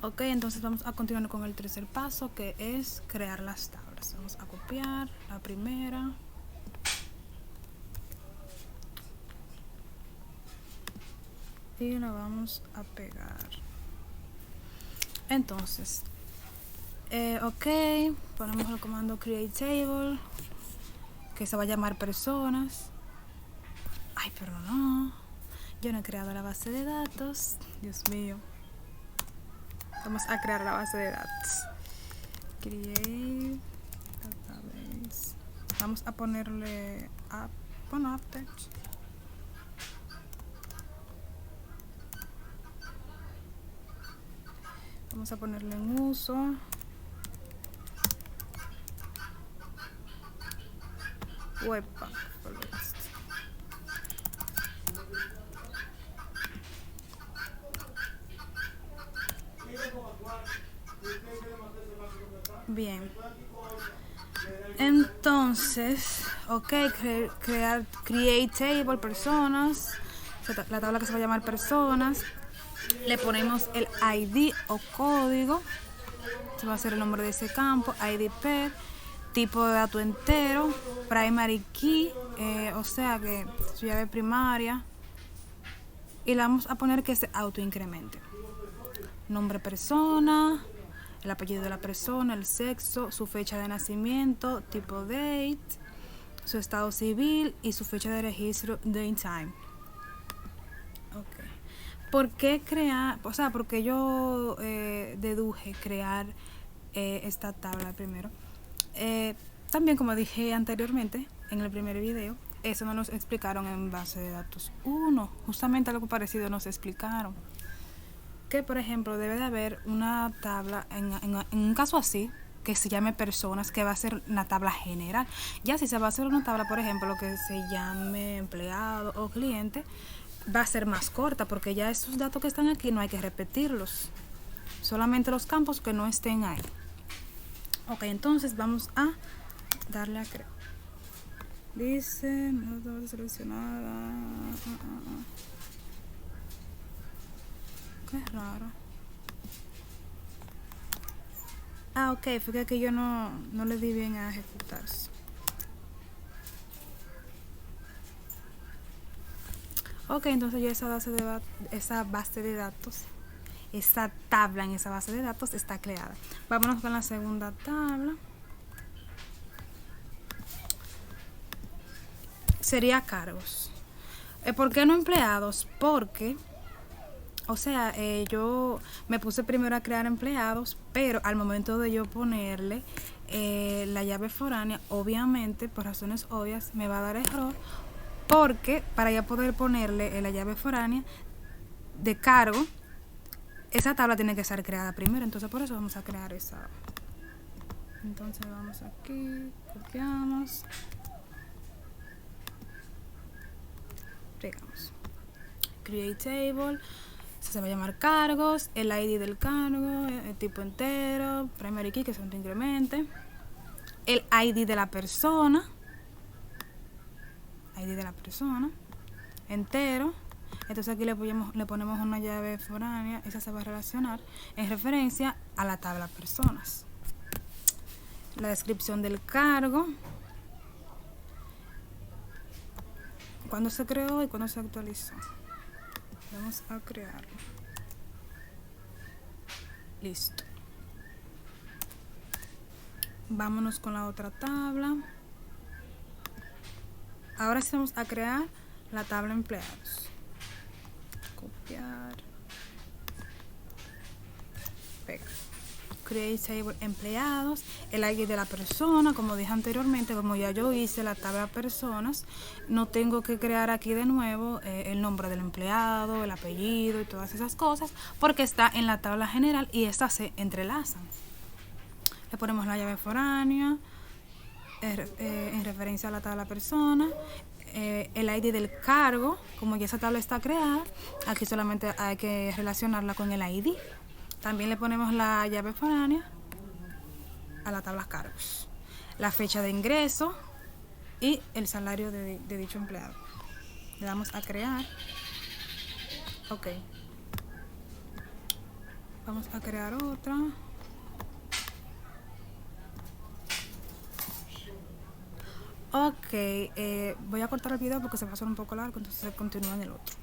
Ok, entonces vamos a continuar con el tercer paso, que es crear las tablas. Vamos a copiar la primera. Y la vamos a pegar. Entonces, ok, ponemos el comando create table, que se va a llamar personas. Ay, pero no, yo no he creado la base de datos. Dios mío. Vamos a crear la base de datos. Create database. Vamos a ponerle update. Vamos a ponerle en uso. Webpack. Bien. Entonces, ok, crear create table personas, la tabla que se va a llamar personas. Le ponemos el ID o código, se va a hacer el nombre de ese campo, ID pair, tipo de dato entero, primary key, o sea que su llave primaria, y le vamos a poner que se autoincremente. Nombre persona, el apellido de la persona, el sexo, su fecha de nacimiento, tipo date, su estado civil y su fecha de registro, date time. Ok. ¿Por qué crear? O sea, porque yo deduje crear esta tabla primero. También, como dije anteriormente en el primer video, eso no nos explicaron en base de datos 1. Justamente algo parecido nos explicaron. Que, por ejemplo, debe de haber una tabla, en un caso así, que se llame personas, que va a ser una tabla general. Ya si se va a hacer una tabla, por ejemplo, que se llame empleado o cliente, va a ser más corta, porque ya esos datos que están aquí no hay que repetirlos. Solamente los campos que no estén ahí. Ok, entonces vamos a darle a crear. Dice, no seleccionada. Qué raro. Ok, fue que yo no le di bien a ejecutarse. Ok, entonces ya esa base de datos, esa tabla en esa base de datos está creada. Vámonos con la segunda tabla. Sería cargos. ¿Por qué no empleados? Porque, o sea, yo me puse primero a crear empleados, pero al momento de yo ponerle la llave foránea, obviamente, por razones obvias, me va a dar error, porque para ya poder ponerle la llave foránea de cargo, esa tabla tiene que ser creada primero, entonces por eso vamos a crear esa. Entonces vamos aquí, copiamos, pegamos. Create table, se va a llamar cargos, el ID del cargo, el tipo entero, primary key, que se incremente, el ID de la persona, entero. Entonces aquí le ponemos una llave foránea, esa se va a relacionar en referencia a la tabla personas. La descripción del cargo, cuándo se creó y cuándo se actualizó. Vamos a crearlo. Listo. Vámonos con la otra tabla. Ahora sí vamos a crear la tabla empleados. Copiar. Pegar. Create table empleados, el ID de la persona, como dije anteriormente, como ya yo hice la tabla personas, no tengo que crear aquí de nuevo el nombre del empleado, el apellido y todas esas cosas, porque está en la tabla general y estas se entrelazan. Le ponemos la llave foránea en referencia a la tabla persona, el ID del cargo, como ya esa tabla está creada, aquí solamente hay que relacionarla con el ID. También le ponemos la llave foránea a la tabla cargos, la fecha de ingreso y el salario de dicho empleado. Le damos a crear. Ok. Vamos a crear otra. Ok, voy a cortar el video porque se va a hacer un poco largo, entonces continúa en el otro.